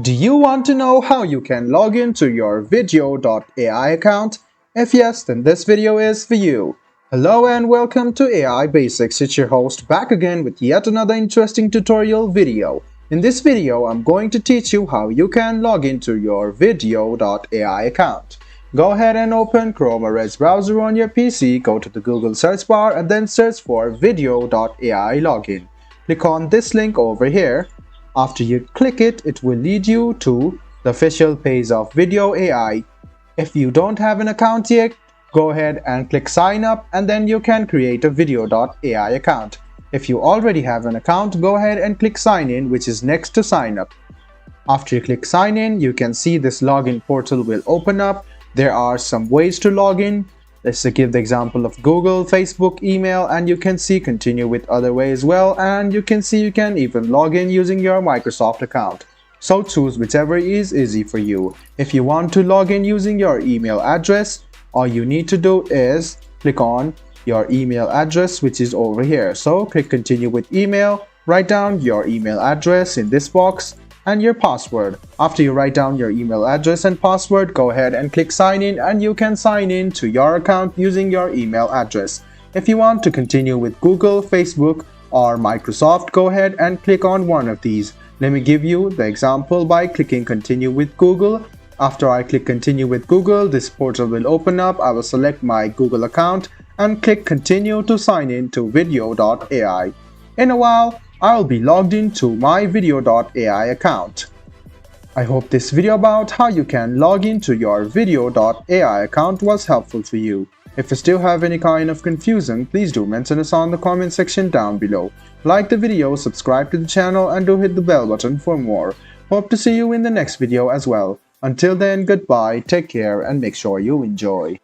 Do you want to know how you can log into your vidyo.ai account? If yes, then this video is for you. Hello and welcome to AI Basics. It's your host back again with yet another interesting tutorial video. In this video, I'm going to teach you how you can log into your vidyo.ai account. Go ahead and open Chrome or Edge browser on your PC, go to the Google search bar and then search for vidyo.ai login. Click on this link over here. After you click it, it will lead you to the official page of vidyo.ai. If you don't have an account yet, go ahead and click sign up and then you can create a vidyo.ai account. If you already have an account, go ahead and click sign in, which is next to sign up. After you click sign in, you can see this login portal will open up. There are some ways to log in. Let's give the example of Google, Facebook, email, and you can see continue with other ways as well, and you can see you can even log in using your Microsoft account. So choose whichever is easy for you. If you want to log in using your email address, all you need to do is click on your email address, which is over here. So click continue with email, write down your email address in this box and your password. After you write down your email address and password, go ahead and click sign in and you can sign in to your account using your email address. If you want to continue with Google, Facebook or Microsoft, go ahead and click on one of these. Let me give you the example by clicking continue with Google. After I click continue with Google, this portal will open up. I will select my Google account and click continue to sign in to vidyo.ai. In a while, I'll be logged into my vidyo.ai account. I hope this video about how you can log into your vidyo.ai account was helpful for you. If you still have any kind of confusion, please do mention us on the comment section down below. Like the video, subscribe to the channel and do hit the bell button for more. Hope to see you in the next video as well. Until then, goodbye, take care and make sure you enjoy.